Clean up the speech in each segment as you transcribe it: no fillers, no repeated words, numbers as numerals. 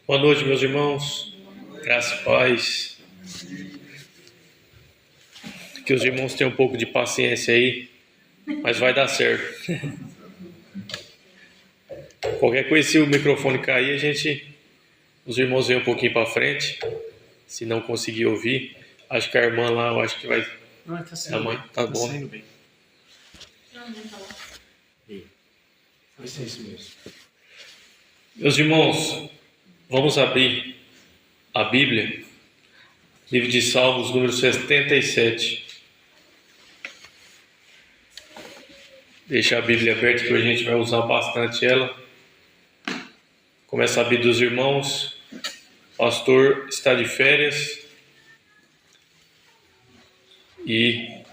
Boa noite, meus irmãos. Graça e paz. Que os irmãos tenham um pouco de paciência aí, mas vai dar certo. Qualquer coisa, se o microfone cair, os irmãos vêm um pouquinho para frente. Se não conseguir ouvir, acho que a irmã lá, eu acho que vai. Não, tá saindo bem. Tá bom. Saindo bem. Vai ser isso mesmo. Meus irmãos, vamos abrir a Bíblia, livro de Salmos, número 77. Deixa a Bíblia aberta que hoje a gente vai usar bastante ela. Começa a Bíblia dos irmãos. O pastor está de férias e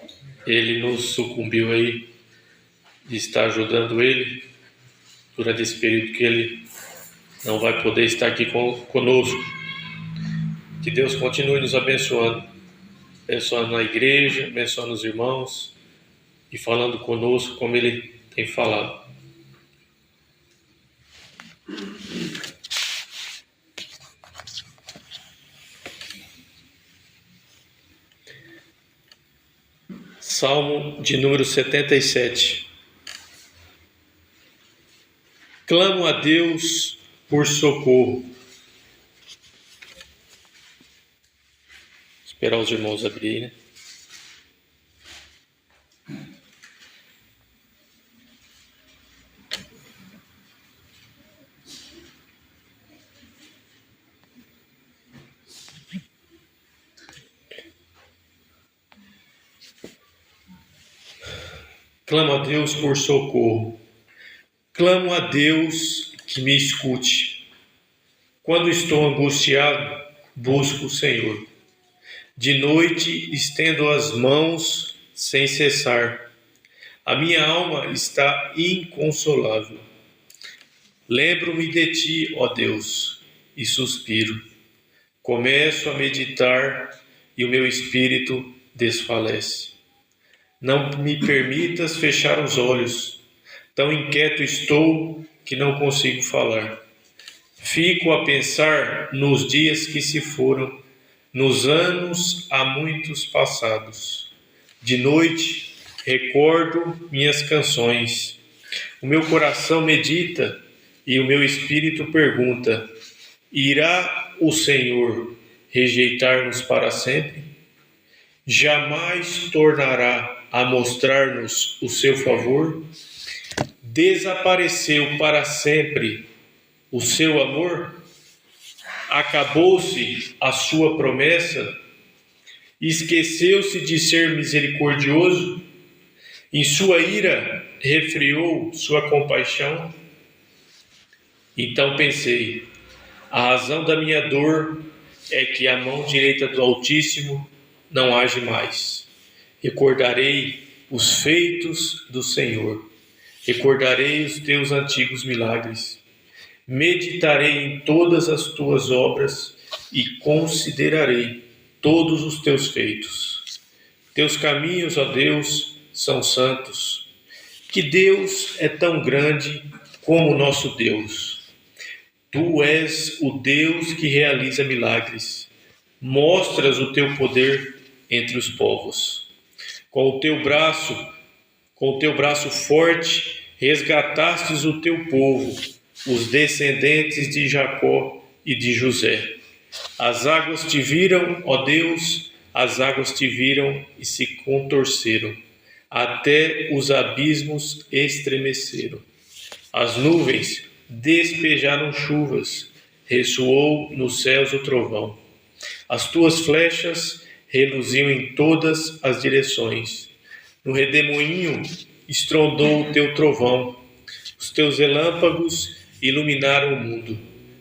ele nos sucumbiu aí de estar ajudando ele durante esse período que ele não vai poder estar aqui conosco. Que Deus continue nos abençoando na igreja, abençoando os irmãos e falando conosco como Ele tem falado. Salmo de número 77. Clamo a Deus por socorro. Esperar os irmãos abrirem, né? Clamo a Deus por socorro. Clamo a Deus que me escute. Quando estou angustiado, busco o Senhor. De noite estendo as mãos sem cessar. A minha alma está inconsolável. Lembro-me de ti, ó Deus, e suspiro. Começo a meditar e o meu espírito desfalece. Não me permitas fechar os olhos. Tão inquieto estou que não consigo falar. Fico a pensar nos dias que se foram, nos anos há muitos passados. De noite recordo minhas canções. O meu coração medita e o meu espírito pergunta: irá o Senhor rejeitar-nos para sempre? Jamais tornará a mostrar-nos o seu favor? Desapareceu para sempre o seu amor? Acabou-se a sua promessa? Esqueceu-se de ser misericordioso? Em sua ira refriou sua compaixão? Então pensei: a razão da minha dor é que a mão direita do Altíssimo não age mais. Recordarei os feitos do Senhor. Recordarei os teus antigos milagres. Meditarei em todas as tuas obras e considerarei todos os teus feitos. Teus caminhos, ó Deus, são santos. Que Deus é tão grande como o nosso Deus. Tu és o Deus que realiza milagres. Mostras o teu poder entre os povos. Com o teu braço forte, resgatastes o teu povo, os descendentes de Jacó e de José. As águas te viram, ó Deus, as águas te viram e se contorceram. Até os abismos estremeceram. As nuvens despejaram chuvas, ressoou nos céus o trovão. As tuas flechas reluziam em todas as direções. No redemoinho estrondou o teu trovão. Os teus relâmpagos iluminaram o mundo.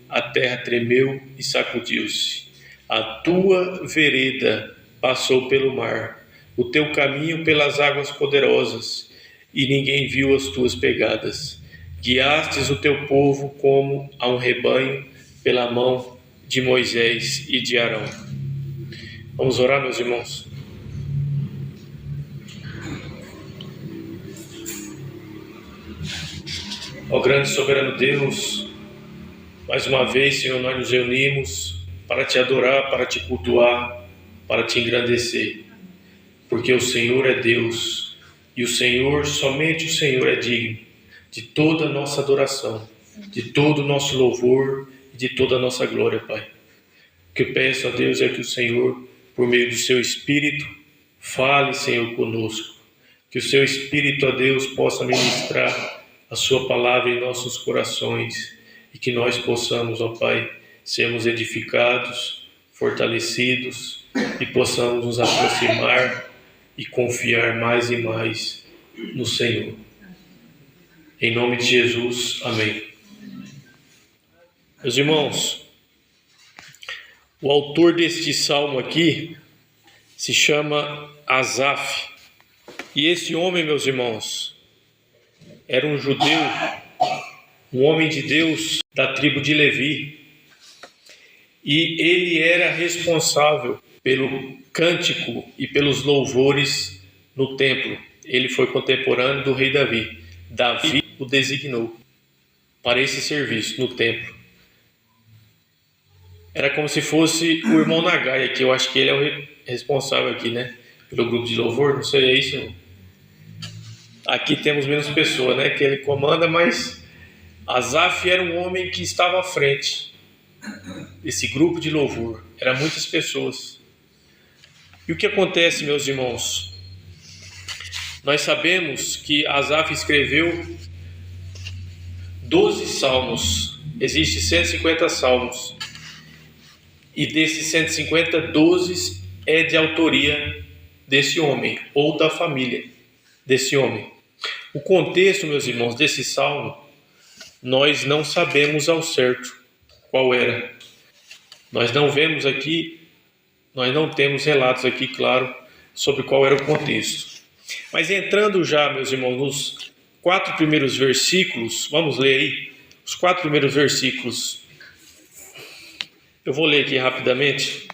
A terra tremeu e sacudiu-se. A tua vereda passou pelo mar, o teu caminho pelas águas poderosas, e ninguém viu as tuas pegadas. Guiastes o teu povo como a um rebanho pela mão de Moisés e de Arão. Vamos orar, meus irmãos? Ó grande e soberano Deus, Mais uma vez, Senhor, nós nos reunimos para te adorar, para te cultuar, para te engrandecer. Porque o Senhor é Deus e o Senhor, somente o Senhor é digno de toda a nossa adoração, de todo o nosso louvor e de toda a nossa glória, Pai. O que eu peço a Deus é que o Senhor, por meio do seu Espírito, fale, Senhor, conosco. Que o seu Espírito, a Deus, possa ministrar a sua palavra em nossos corações e que nós possamos, ó Pai, sermos edificados, fortalecidos e possamos nos aproximar e confiar mais e mais no Senhor. Em nome de Jesus, amém. Meus irmãos, o autor deste salmo aqui se chama Asaf. E esse homem, meus irmãos, era um judeu, um homem de Deus da tribo de Levi. E ele era responsável pelo cântico e pelos louvores no templo. Ele foi contemporâneo do rei Davi. Davi o designou para esse serviço no templo. Era como se fosse o irmão Nagai aqui. Eu acho que ele é o responsável aqui, né? Pelo grupo de louvor, não sei, é isso? Não? Aqui temos menos pessoas, né? Que ele comanda, mas Asaf era um homem que estava à frente desse grupo de louvor. Eram muitas pessoas. E o que acontece, meus irmãos? Nós sabemos que Asaf escreveu 12 salmos. Existem 150 salmos. E desses 150, 12 é de autoria desse homem, ou da família desse homem. O contexto, meus irmãos, desse salmo, nós não sabemos ao certo qual era. Nós não vemos aqui, nós não temos relatos aqui, claro, sobre qual era o contexto. Mas entrando já, meus irmãos, nos 4 primeiros versículos, vamos ler aí, os 4 primeiros versículos. Eu vou ler aqui rapidamente,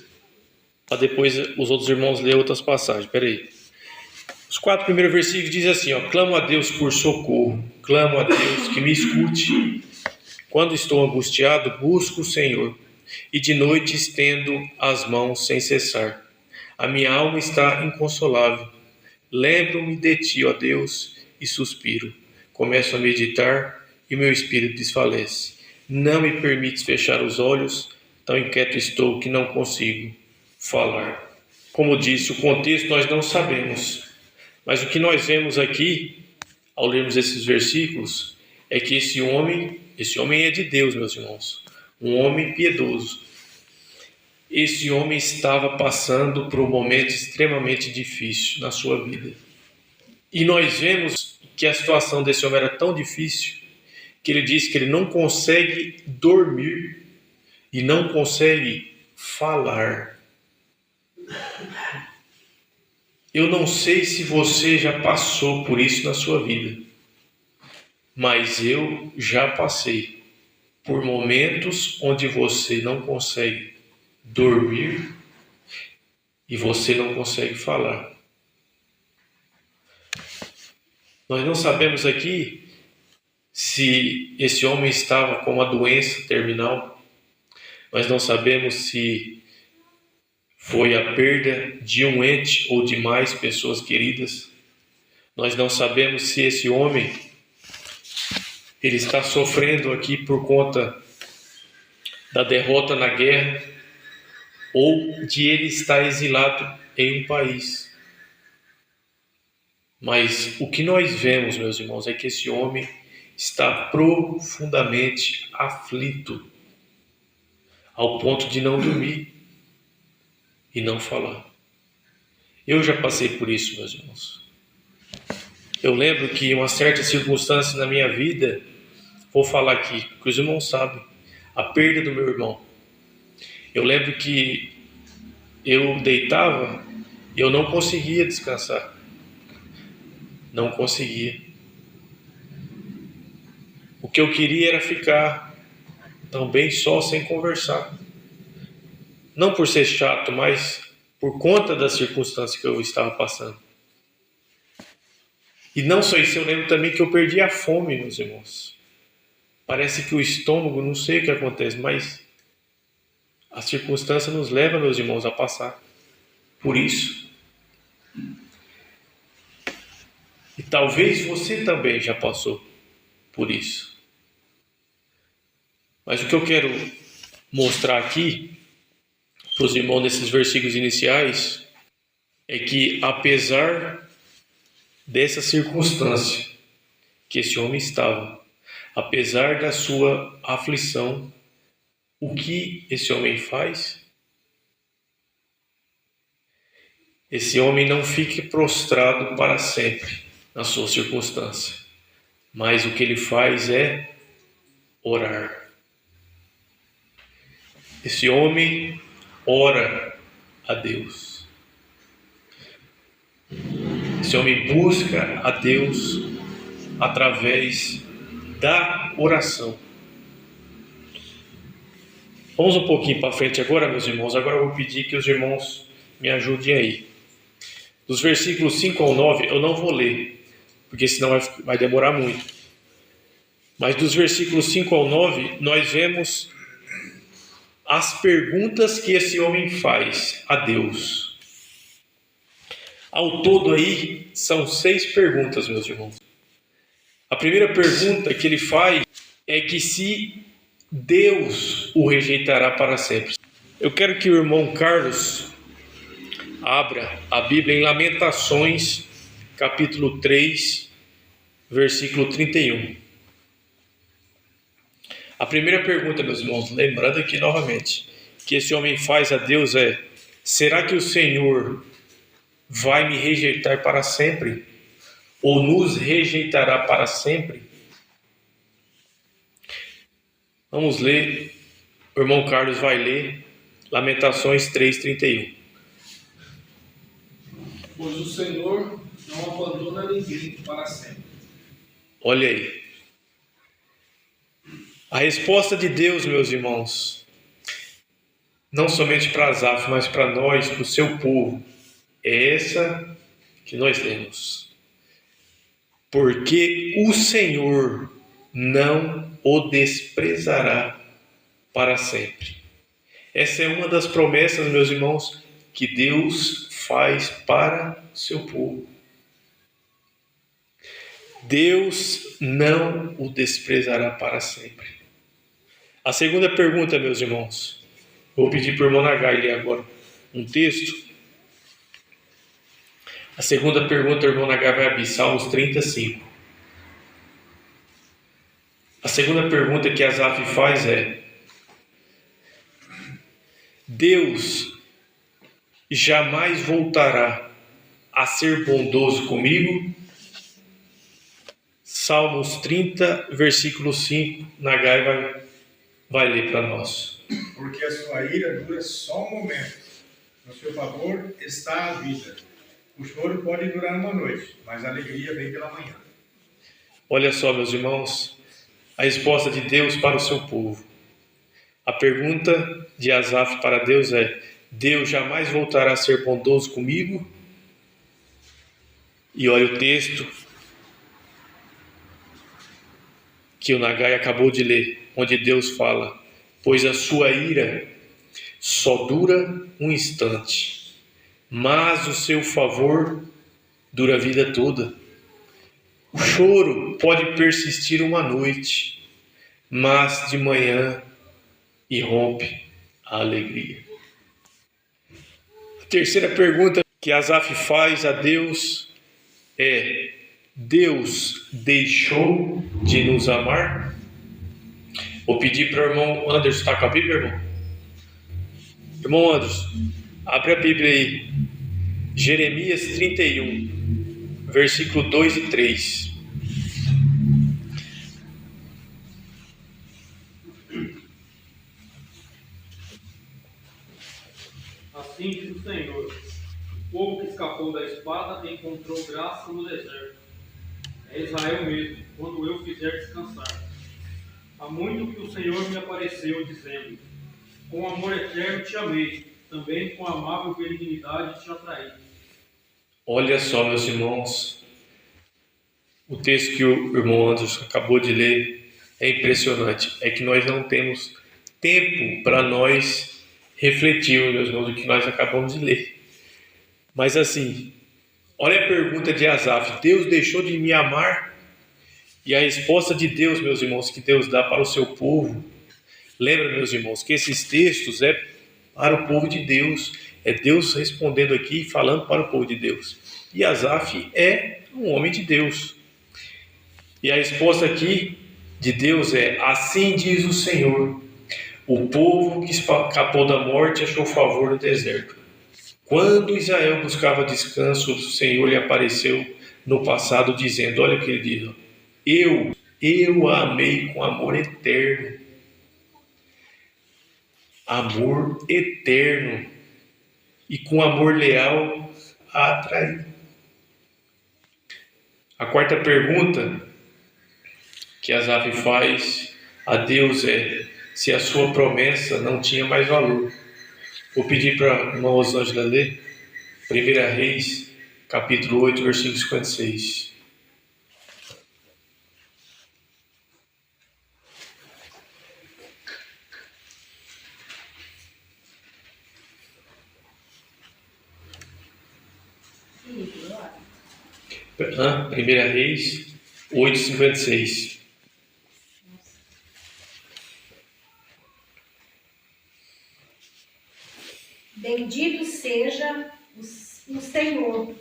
para depois os outros irmãos lerem outras passagens. Espera aí. Os 4 primeiros versículos dizem assim, ó: clamo a Deus por socorro, clamo a Deus que me escute. Quando estou angustiado, busco o Senhor, e de noite estendo as mãos sem cessar. A minha alma está inconsolável. Lembro-me de ti, ó Deus, e suspiro. Começo a meditar e meu espírito desfalece. Não me permites fechar os olhos, tão inquieto estou que não consigo falar. Como disse, o contexto nós não sabemos, mas o que nós vemos aqui, ao lermos esses versículos, é que esse homem é de Deus, meus irmãos, um homem piedoso. Esse homem estava passando por um momento extremamente difícil na sua vida. E nós vemos que a situação desse homem era tão difícil que ele diz que ele não consegue dormir e não consegue falar. Eu não sei se você já passou por isso na sua vida, mas eu já passei por momentos onde você não consegue dormir e você não consegue falar. Nós não sabemos aqui se esse homem estava com uma doença terminal. Nós não sabemos se foi a perda de um ente ou de mais pessoas queridas. Nós não sabemos se esse homem ele está sofrendo aqui por conta da derrota na guerra ou de ele estar exilado em um país. Mas o que nós vemos, meus irmãos, é que esse homem está profundamente aflito, ao ponto de não dormir e não falar. Eu já passei por isso, meus irmãos. Eu lembro que em uma certa circunstância na minha vida, vou falar aqui, porque os irmãos sabem, a perda do meu irmão. Eu lembro que eu deitava e eu não conseguia descansar. Não conseguia. O que eu queria era ficar também só, sem conversar. Não por ser chato, mas por conta da circunstância que eu estava passando. E não só isso, eu lembro também que eu perdi a fome, meus irmãos. Parece que o estômago, não sei o que acontece, mas a circunstância nos leva, meus irmãos, a passar por isso. E talvez você também já passou por isso. Mas o que eu quero mostrar aqui para os irmãos nesses versículos iniciais é que, apesar dessa circunstância que esse homem estava, apesar da sua aflição, o que esse homem faz? Esse homem não fica prostrado para sempre na sua circunstância, mas o que ele faz é orar. Esse homem ora a Deus. Esse homem busca a Deus através da oração. Vamos um pouquinho para frente agora, meus irmãos. Agora eu vou pedir que os irmãos me ajudem aí. Dos versículos 5 ao 9, eu não vou ler, porque senão vai demorar muito. Mas dos versículos 5 ao 9, nós vemos as perguntas que esse homem faz a Deus. Ao todo aí, são 6 perguntas, meus irmãos. A primeira pergunta que ele faz é que se Deus o rejeitará para sempre. Eu quero que o irmão Carlos abra a Bíblia em Lamentações, capítulo 3, versículo 31. A primeira pergunta, meus irmãos, lembrando aqui novamente, que esse homem faz a Deus é: será que o Senhor vai me rejeitar para sempre? Ou nos rejeitará para sempre? Vamos ler, o irmão Carlos vai ler Lamentações 3:31. Pois o Senhor não abandona ninguém para sempre. Olha aí. A resposta de Deus, meus irmãos, não somente para Asaf, mas para nós, para o seu povo, é essa que nós temos. Porque o Senhor não o desprezará para sempre. Essa é uma das promessas, meus irmãos, que Deus faz para o seu povo. Deus não o desprezará para sempre. A segunda pergunta, meus irmãos, vou pedir para o irmão Nagai ler agora um texto. A segunda pergunta, o irmão Nagai vai abrir Salmos 35. A segunda pergunta que Asaf faz é: Deus jamais voltará a ser bondoso comigo? Salmos 30, versículo 5, Nagai vai ler para nós. Porque a sua ira dura só um momento. No seu favor está a vida. O choro pode durar uma noite, mas a alegria vem pela manhã. Olha só, meus irmãos, a resposta de Deus para o seu povo. A pergunta de Asaf para Deus é: Deus jamais voltará a ser bondoso comigo? E olha o texto que o Nagai acabou de ler, onde Deus fala: pois a sua ira só dura um instante, mas o seu favor dura a vida toda. O choro pode persistir uma noite, mas de manhã irrompe a alegria. A terceira pergunta que Asaf faz a Deus é: Deus deixou de nos amar? Vou pedir para o irmão Anderson, está com a Bíblia, irmão? Irmão Anderson, abre a Bíblia aí. Jeremias 31, versículo 2 e 3. Assim diz o Senhor: o povo que escapou da espada encontrou graça no deserto. É Israel mesmo, quando eu fizer descansar. Há muito que o Senhor me apareceu, dizendo: com amor eterno te amei, também com amável benignidade te atraí. Olha só, meus irmãos, o texto que o irmão Anderson acabou de ler é impressionante. É que nós não temos tempo para nós refletirmos, meus irmãos, o que nós acabamos de ler. Mas assim, olha a pergunta de Asaf: Deus deixou de me amar? E a resposta de Deus, meus irmãos, que Deus dá para o seu povo. Lembra, meus irmãos, que esses textos é para o povo de Deus. É Deus respondendo aqui, falando para o povo de Deus. E Asaf é um homem de Deus. E a resposta aqui de Deus é: assim diz o Senhor, o povo que escapou da morte achou favor no deserto. Quando Israel buscava descanso, o Senhor lhe apareceu no passado, dizendo: olha o que ele diz, eu a amei com amor eterno. Amor eterno. E com amor leal a atrair. A quarta pergunta que Asaf faz a Deus é se a sua promessa não tinha mais valor. Vou pedir para a irmã Rosângela ler 1 Reis, capítulo 8, versículo 56. Primeira Reis 8:56. Bendito seja o Senhor,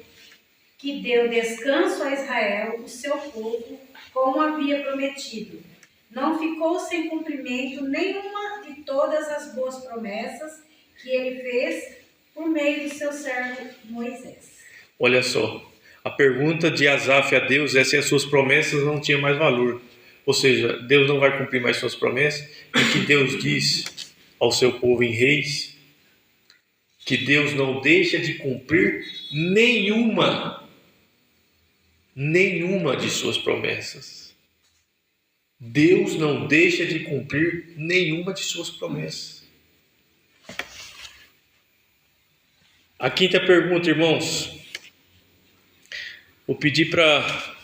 que deu descanso a Israel, o seu povo, como havia prometido. Não ficou sem cumprimento nenhuma de todas as boas promessas que ele fez por meio do seu servo Moisés. Olha só, a pergunta de Asaf a Deus é se as suas promessas não tinham mais valor. Ou seja, Deus não vai cumprir mais suas promessas. E que Deus diz ao seu povo em Reis que Deus não deixa de cumprir nenhuma de suas promessas. Deus não deixa de cumprir nenhuma de suas promessas. A quinta pergunta, irmãos. Vou pedir para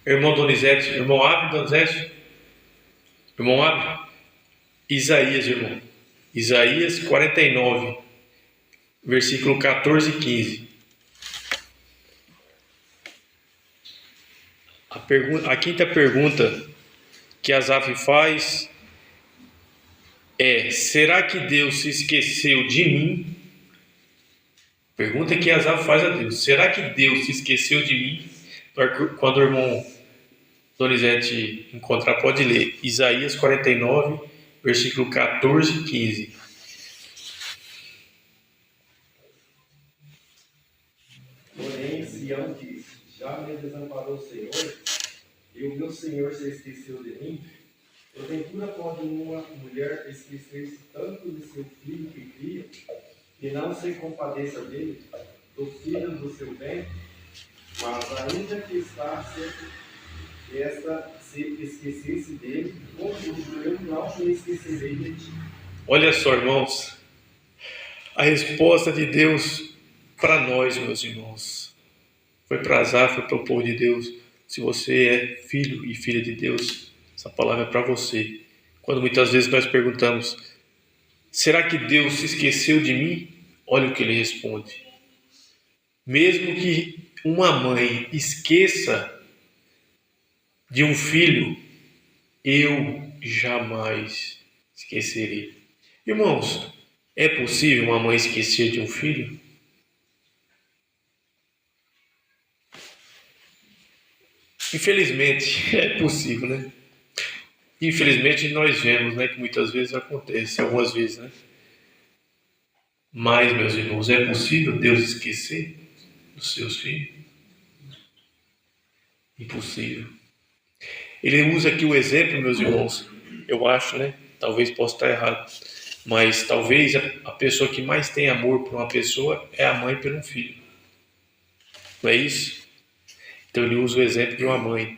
irmão Donizete, irmão Abel, Donizete, irmão Abel, Isaías, irmão. Isaías 49, versículo 14 e 15. A quinta pergunta que Asaf faz é: será que Deus se esqueceu de mim? Pergunta que Asaf faz a Deus: será que Deus se esqueceu de mim? Quando o irmão Donizete encontrar, pode ler Isaías 49, versículo 14 e 15. Porém, Sião disse: já me desamparou o Senhor, e o meu Senhor se esqueceu de mim? Porventura pode uma mulher esquecer-se tanto de seu filho que cria, e não se compadeça dele, dos filhos do seu bem? Mas ainda que está sempre esta se esquecesse dele, contudo eu não me esquecerei de ti. Olha só, irmãos, a resposta de Deus para nós, meus irmãos, foi para Asaf, foi para o povo de Deus. Se você é filho e filha de Deus, essa palavra é para você. Quando muitas vezes nós perguntamos: será que Deus se esqueceu de mim? Olha o que ele responde: mesmo que uma mãe esqueça de um filho, eu jamais esquecerei. Irmãos, é possível uma mãe esquecer de um filho? Infelizmente, é possível, né? Infelizmente, nós vemos, né, que muitas vezes acontece, algumas vezes, né? Mas, meus irmãos, é possível Deus esquecer dos seus filhos? Impossível. Ele usa aqui o exemplo, meus irmãos, eu acho, né? Talvez possa estar errado, mas talvez a pessoa que mais tem amor por uma pessoa é a mãe por um filho. Não é isso? Então ele usa o exemplo de uma mãe.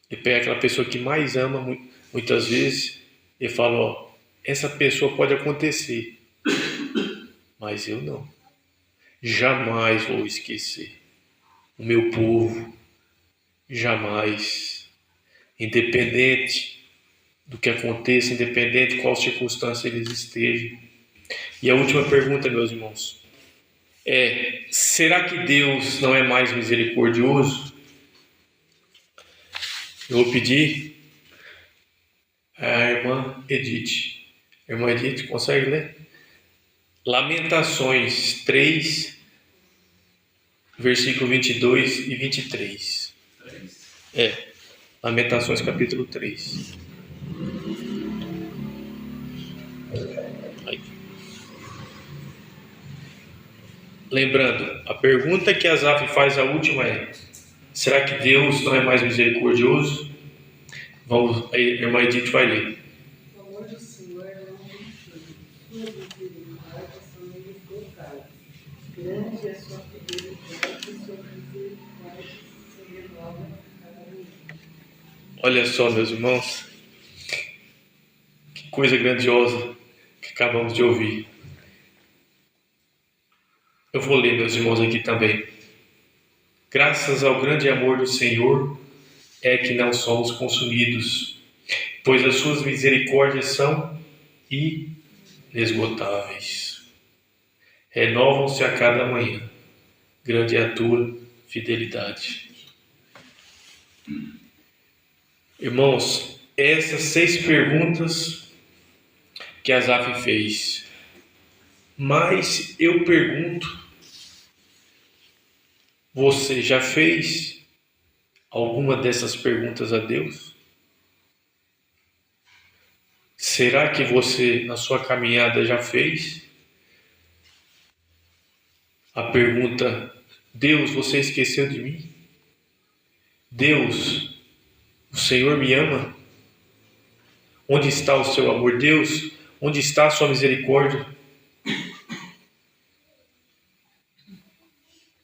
Ele pega aquela pessoa que mais ama, muitas vezes, e fala: ó, essa pessoa pode acontecer, mas eu não. Jamais vou esquecer o meu povo. Jamais. independente do que aconteça, independente de qual circunstância eles estejam. E a última pergunta, meus irmãos, será que Deus não é mais misericordioso? Eu vou pedir à irmã Edith. Irmã Edith, consegue ler? Lamentações 3, versículo 22 e 23. Lamentações capítulo 3. Aí. Lembrando, a pergunta que Asaf faz, a última será que Deus não é mais misericordioso? A irmã Edith vai ler. O amor do Senhor não tem fim, suas misericórdias são inesgotáveis. Grande é a sua fidelidade e sua misericórdia se renova a cada manhã. Olha só, meus irmãos, que coisa grandiosa que acabamos de ouvir. Eu vou ler, meus irmãos, aqui também. Graças ao grande amor do Senhor é que não somos consumidos, pois as suas misericórdias são inesgotáveis. Renovam-se a cada manhã. Grande é a tua fidelidade. Irmãos, essas 6 perguntas que Asaf fez. Mas eu pergunto, você já fez alguma dessas perguntas a Deus? Será que você, na sua caminhada, já fez a pergunta: Deus, você esqueceu de mim? Deus, o Senhor me ama? Onde está o seu amor? Deus, onde está a sua misericórdia?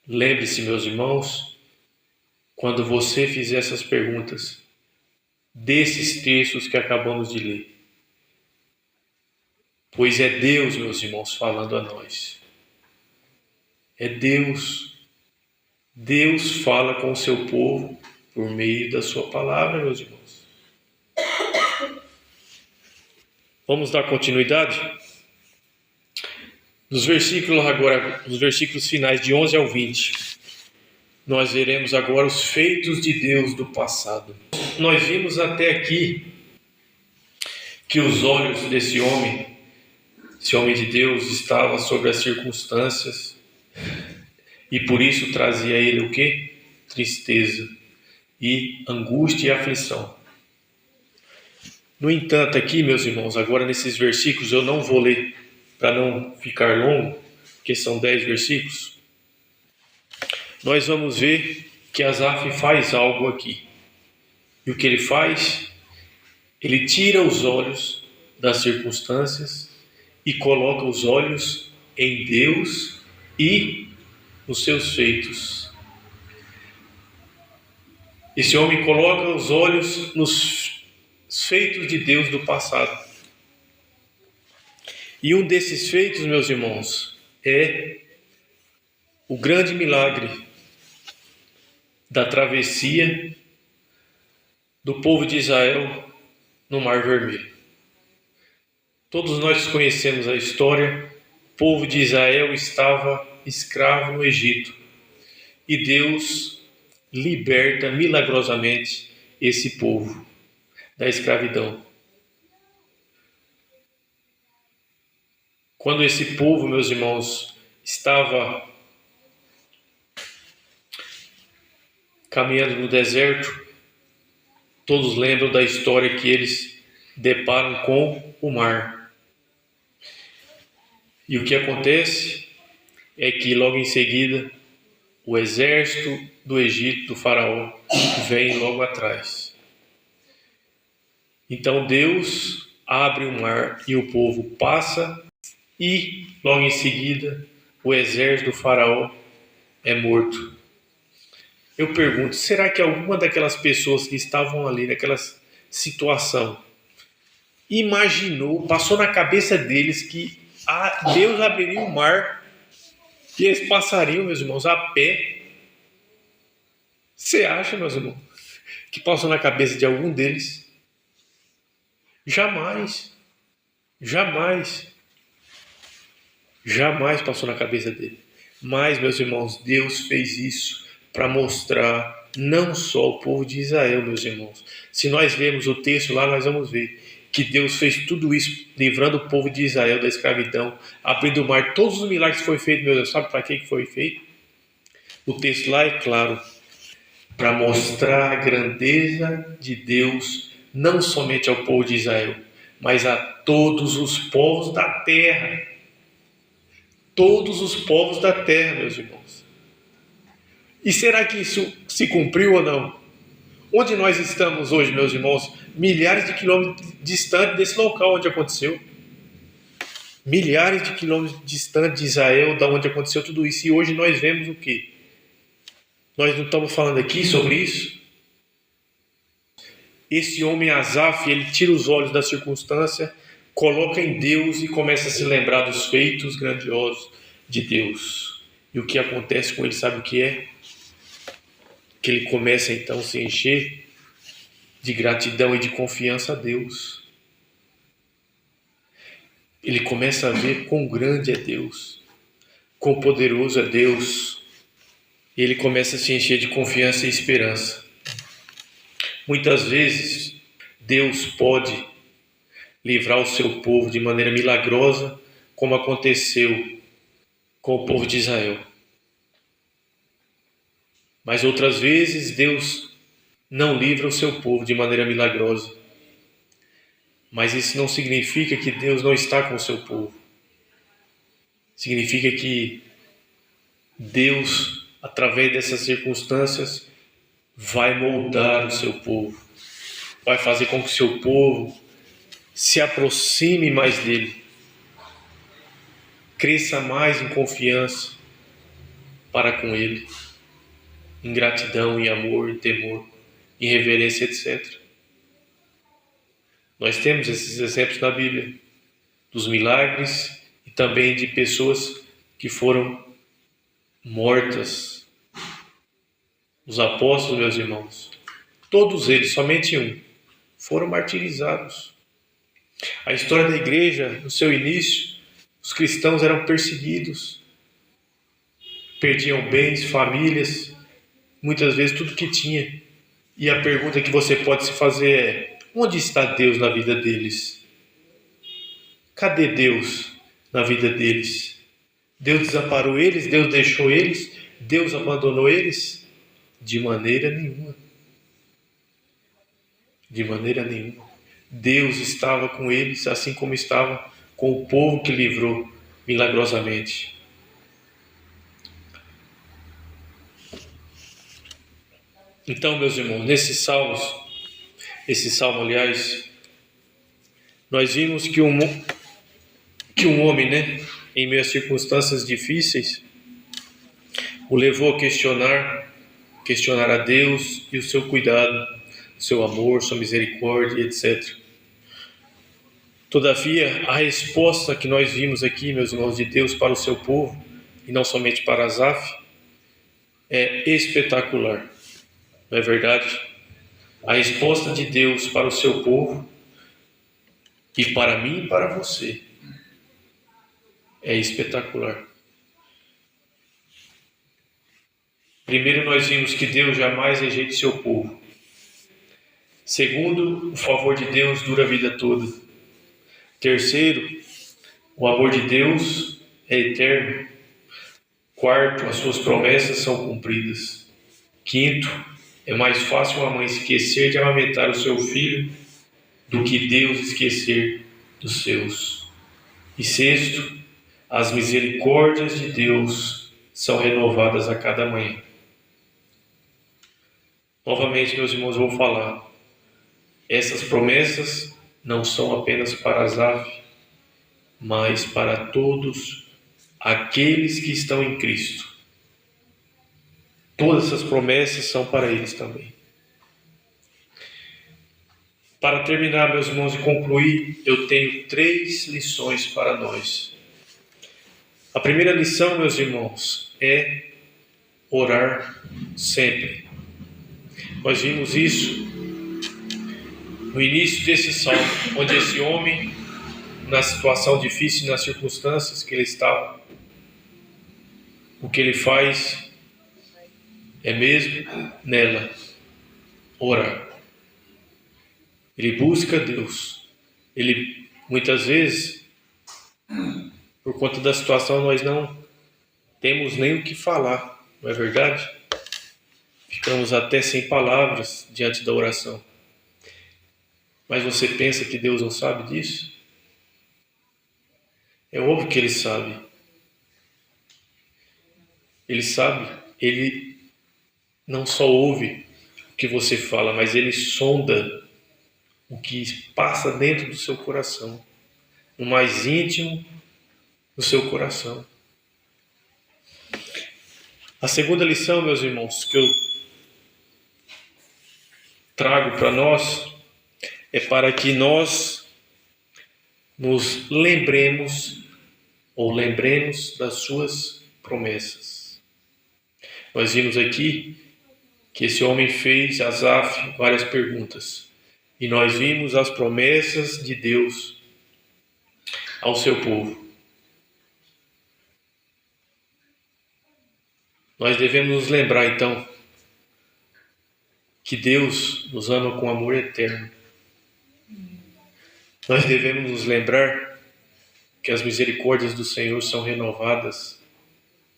Lembre-se, meus irmãos, quando você fizer essas perguntas, desses textos que acabamos de ler. Pois é Deus, meus irmãos, falando a nós. É Deus. Deus fala com o seu povo por meio da sua palavra, meus irmãos. Vamos dar continuidade? Nos versículos finais de 11 ao 20, nós veremos agora os feitos de Deus do passado. Nós vimos até aqui que os olhos desse homem, esse homem de Deus, estavam sobre as circunstâncias e por isso trazia a ele o quê? Tristeza e angústia e aflição. No entanto, aqui, meus irmãos, agora nesses versículos eu não vou ler para não ficar longo, porque são 10 versículos. Nós vamos ver que Asaf faz algo aqui. E o que ele faz? Ele tira os olhos das circunstâncias e coloca os olhos em Deus e nos seus feitos. Esse homem coloca os olhos nos feitos de Deus do passado. E um desses feitos, meus irmãos, é o grande milagre da travessia do povo de Israel no Mar Vermelho. Todos nós conhecemos a história. O povo de Israel estava escravo no Egito e Deus liberta milagrosamente esse povo da escravidão. Quando esse povo, meus irmãos, estava caminhando no deserto, todos lembram da história que eles deparam com o mar. E o que acontece é que logo em seguida o exército do Egito, do faraó, vem logo atrás. Então Deus abre o mar e o povo passa e logo em seguida o exército do faraó é morto. Eu pergunto, será que alguma daquelas pessoas que estavam ali naquela situação imaginou, passou na cabeça deles que Deus abriria o mar e eles passariam, meus irmãos, a pé? Você acha, meus irmãos, que passou na cabeça de algum deles? Jamais. Jamais. Jamais passou na cabeça dele. Mas, meus irmãos, Deus fez isso para mostrar não só o povo de Israel, meus irmãos. Se nós lermos o texto lá, nós vamos ver que Deus fez tudo isso, livrando o povo de Israel da escravidão, abrindo o mar, todos os milagres que foi feito, meu Deus, sabe para que foi feito? O texto lá é claro, para mostrar a grandeza de Deus, não somente ao povo de Israel, mas a todos os povos da terra. Todos os povos da terra, meus irmãos. E será que isso se cumpriu ou não? Onde nós estamos hoje, meus irmãos? Milhares de quilômetros distante desse local onde aconteceu. Milhares de quilômetros distante de Israel, da onde aconteceu tudo isso. E hoje nós vemos o quê? Nós não estamos falando aqui sobre isso? Esse homem Asaf, ele tira os olhos da circunstância, coloca em Deus e começa a se lembrar dos feitos grandiosos de Deus. E o que acontece com ele, sabe o que é? Que ele começa então a se encher de gratidão e de confiança a Deus. Ele começa a ver quão grande é Deus, quão poderoso é Deus. E ele começa a se encher de confiança e esperança. Muitas vezes, Deus pode livrar o seu povo de maneira milagrosa, como aconteceu com o povo de Israel. Mas outras vezes, Deus não livra o seu povo de maneira milagrosa. Mas isso não significa que Deus não está com o seu povo. Significa que Deus, através dessas circunstâncias, vai moldar o seu povo. Vai fazer com que o seu povo se aproxime mais dele. Cresça mais em confiança para com ele. Em gratidão, em amor, em temor, em reverência, etc. Nós temos esses exemplos na Bíblia, dos milagres e também de pessoas que foram mortas. Os apóstolos, meus irmãos, todos eles, somente um, foram martirizados. A história da igreja, no seu início, os cristãos eram perseguidos, perdiam bens, famílias, muitas vezes tudo que tinha. E a pergunta que você pode se fazer é: onde está Deus na vida deles? Cadê Deus na vida deles? Deus desamparou eles? Deus deixou eles? Deus abandonou eles? De maneira nenhuma. De maneira nenhuma. Deus estava com eles, assim como estava com o povo que livrou milagrosamente. Então, meus irmãos, esse salmo, aliás, nós vimos que um homem, em meio a circunstâncias difíceis, o levou a questionar a Deus e o seu cuidado, seu amor, sua misericórdia, etc. Todavia, a resposta que nós vimos aqui, meus irmãos, de Deus para o seu povo, e não somente para Asaf, é espetacular. Não é verdade? A resposta de Deus para o seu povo, e para mim e para você, é espetacular. Primeiro, nós vimos que Deus jamais rejeita o seu povo. Segundo, o favor de Deus dura a vida toda. Terceiro, o amor de Deus é eterno. Quarto, as suas promessas são cumpridas. Quinto, é mais fácil uma mãe esquecer de amamentar o seu filho do que Deus esquecer dos seus. E sexto, as misericórdias de Deus são renovadas a cada manhã. Novamente, meus irmãos, eu vou falar. Essas promessas não são apenas para Asaf, mas para todos aqueles que estão em Cristo. Todas essas promessas são para eles também. Para terminar, meus irmãos, e concluir, eu tenho 3 lições para nós. A primeira lição, meus irmãos, é orar sempre. Nós vimos isso no início desse salmo, onde esse homem, na situação difícil, nas circunstâncias que ele estava, o que ele faz é mesmo nela orar. Ele busca Deus. Ele, muitas vezes, por conta da situação, nós não temos nem o que falar, não é verdade? Ficamos até sem palavras diante da oração. Mas você pensa que Deus não sabe disso? É óbvio que Ele sabe. Ele sabe, Ele não só ouve o que você fala, mas Ele sonda o que passa dentro do seu coração, no mais íntimo do seu coração. A segunda lição, meus irmãos, que eu trago para nós é para que nós nos lembremos das suas promessas. Nós vimos aqui que esse homem fez, Asaf, várias perguntas. E nós vimos as promessas de Deus ao seu povo. Nós devemos nos lembrar, então, que Deus nos ama com amor eterno. Nós devemos nos lembrar que as misericórdias do Senhor são renovadas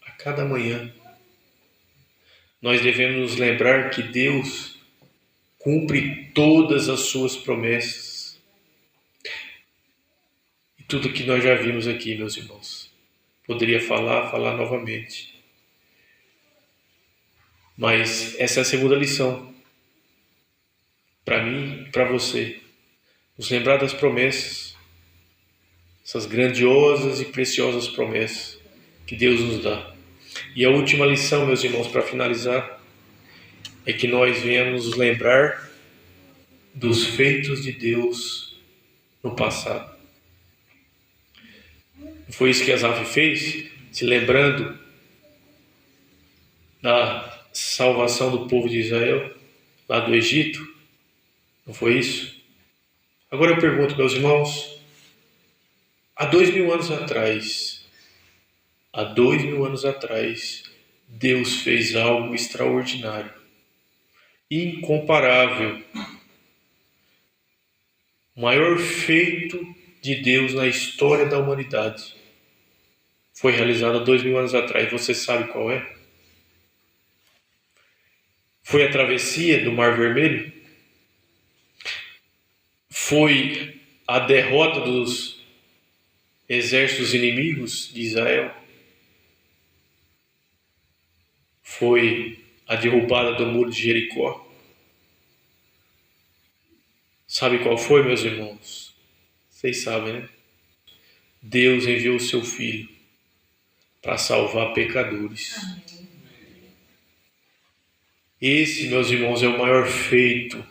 a cada manhã. Nós devemos nos lembrar que Deus cumpre todas as suas promessas. E tudo que nós já vimos aqui, meus irmãos. Poderia falar novamente. Mas essa é a segunda lição. Para mim e para você. Nos lembrar das promessas. Essas grandiosas e preciosas promessas que Deus nos dá. E a última lição, meus irmãos, para finalizar, é que nós venhamos nos lembrar dos feitos de Deus no passado. Não foi isso que Asaf fez? Se lembrando da salvação do povo de Israel, lá do Egito? Não foi isso? Agora eu pergunto, meus irmãos, há 2000 anos atrás, Deus fez algo extraordinário, incomparável. O maior feito de Deus na história da humanidade foi realizado há 2000 anos atrás. Você sabe qual é? Foi a travessia do Mar Vermelho? Foi a derrota dos exércitos inimigos de Israel? Foi a derrubada do muro de Jericó? Sabe qual foi, meus irmãos? Vocês sabem, né? Deus enviou o seu Filho para salvar pecadores. Esse, meus irmãos, é o maior feito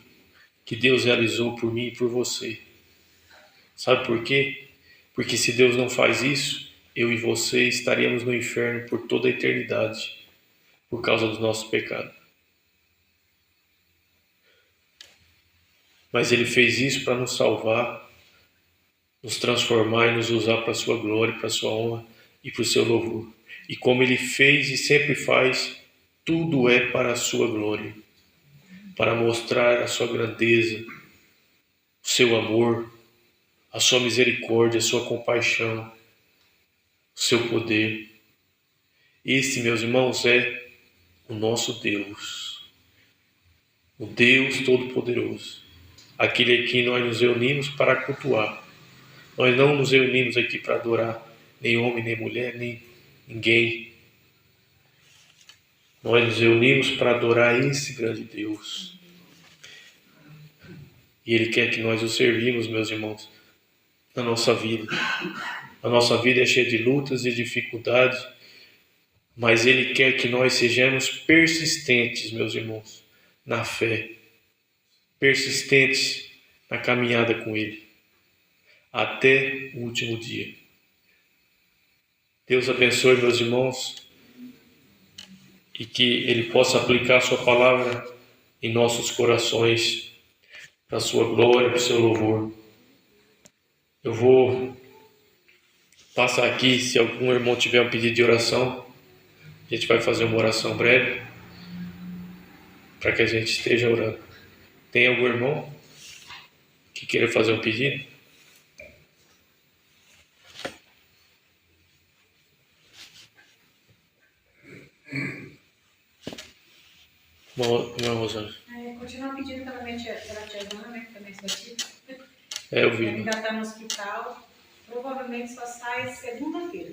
que Deus realizou por mim e por você. Sabe por quê? Porque se Deus não faz isso, eu e você estaríamos no inferno por toda a eternidade, por causa dos nossos pecados. Mas Ele fez isso para nos salvar, nos transformar e nos usar para a sua glória, para a sua honra e para o seu louvor. E como Ele fez e sempre faz, tudo é para a sua glória, para mostrar a sua grandeza, o seu amor, a sua misericórdia, a sua compaixão, o seu poder. Esse, meus irmãos, é o nosso Deus, o Deus Todo-Poderoso, aquele a quem nós nos reunimos para cultuar. Nós não nos reunimos aqui para adorar nem homem, nem mulher, nem ninguém. Nós nos reunimos para adorar esse grande Deus. E Ele quer que nós o servimos, meus irmãos, na nossa vida. A nossa vida é cheia de lutas e dificuldades, mas Ele quer que nós sejamos persistentes, meus irmãos, na fé. Persistentes na caminhada com Ele, até o último dia. Deus abençoe, meus irmãos, e que Ele possa aplicar a sua palavra em nossos corações, para a sua glória, para o seu louvor. Eu vou passar aqui, se algum irmão tiver um pedido de oração, a gente vai fazer uma oração breve, para que a gente esteja orando. Tem algum irmão que queira fazer um pedido? Uma Rosângela. Continua pedindo pela tia Ana, né, que também é sua tia. Eu vi. Ele ainda está no hospital. Provavelmente só sai segunda-feira.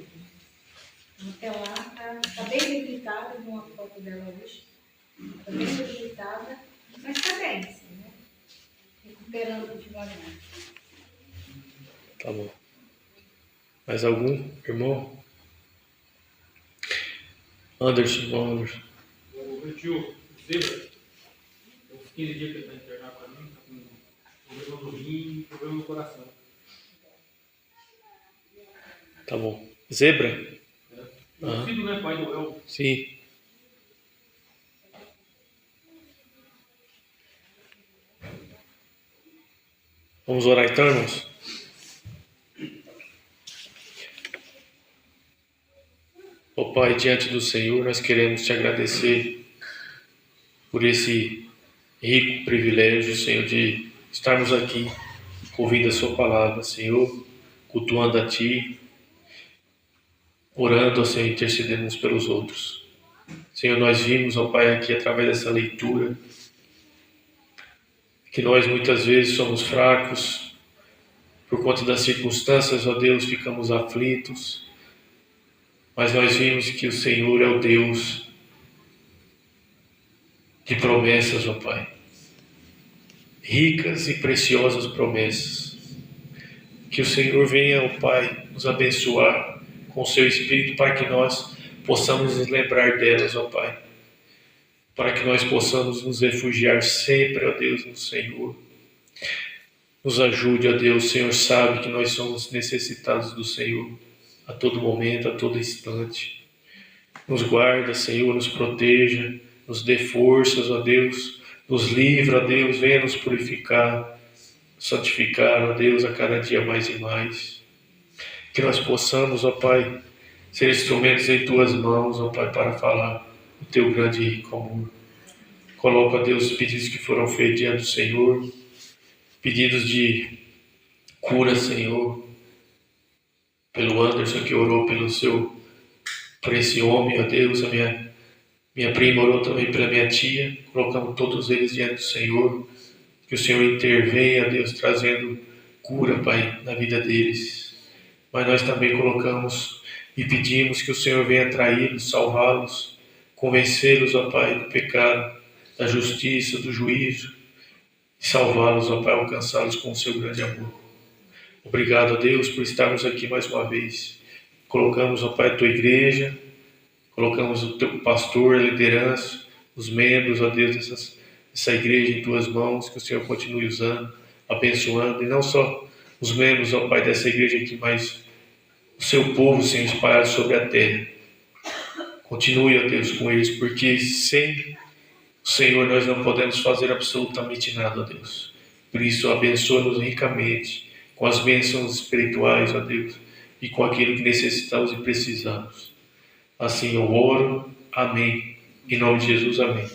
Até lá, está bem debilitada, vi uma foto dela hoje. Está bem debilitada, mas está bem, assim, né? Recuperando devagar. Tá bom. Mais algum irmão? Anderson, irmão Anderson. O tio Zebra, uns 15 dias que ele está internado para mim, está com problema no rim e problema no coração. Tá bom. Zebra? O filho, né, pai do El. Sim. Vamos orar então, irmãos? Ó Pai, diante do Senhor, nós queremos te agradecer por esse rico privilégio, Senhor, de estarmos aqui ouvindo a sua palavra, Senhor, cultuando a Ti, orando, Senhor, intercedendo uns pelos outros. Senhor, nós vimos, ó Pai, aqui através dessa leitura, que nós muitas vezes somos fracos, por conta das circunstâncias, ó Deus, ficamos aflitos, mas nós vimos que o Senhor é o Deus de promessas, ó Pai, ricas e preciosas promessas. Que o Senhor venha, ó Pai, nos abençoar com o seu Espírito para que nós possamos nos lembrar delas, ó Pai, para que nós possamos nos refugiar sempre, ó Deus, no Senhor. Nos ajude, ó Deus. O Senhor sabe que nós somos necessitados do Senhor a todo momento, a todo instante. Nos guarda, Senhor, nos proteja, nos dê forças, ó Deus, nos livra, ó Deus, venha nos purificar, santificar, ó Deus, a cada dia mais e mais. Que nós possamos, ó Pai, ser instrumentos em Tuas mãos, ó Pai, para falar o Teu grande e rico amor. Coloca, ó Deus, os pedidos que foram feitos diante do Senhor, pedidos de cura, Senhor, pelo Anderson que orou por esse homem, ó Deus, a minha prima orou também pela minha tia, colocamos todos eles diante do Senhor, que o Senhor intervenha, ó Deus, trazendo cura, Pai, na vida deles. Mas nós também colocamos e pedimos que o Senhor venha atraí-los, salvá-los, convencê-los, ó Pai, do pecado, da justiça, do juízo, e salvá-los, ó Pai, alcançá-los com o seu grande amor. Obrigado, ó Deus, por estarmos aqui mais uma vez. Colocamos, ó Pai, a Tua igreja, colocamos o Teu pastor, a liderança, os membros, ó Deus, dessa igreja em Tuas mãos, que o Senhor continue usando, abençoando, e não só os membros, ó Pai, dessa igreja aqui, mas o Seu povo, Senhor, espalhado sobre a terra. Continue, ó Deus, com eles, porque sem o Senhor nós não podemos fazer absolutamente nada, ó Deus. Por isso, abençoa-nos ricamente, com as bênçãos espirituais, ó Deus, e com aquilo que necessitamos e precisamos. Assim eu oro. Amém. Em nome de Jesus, amém.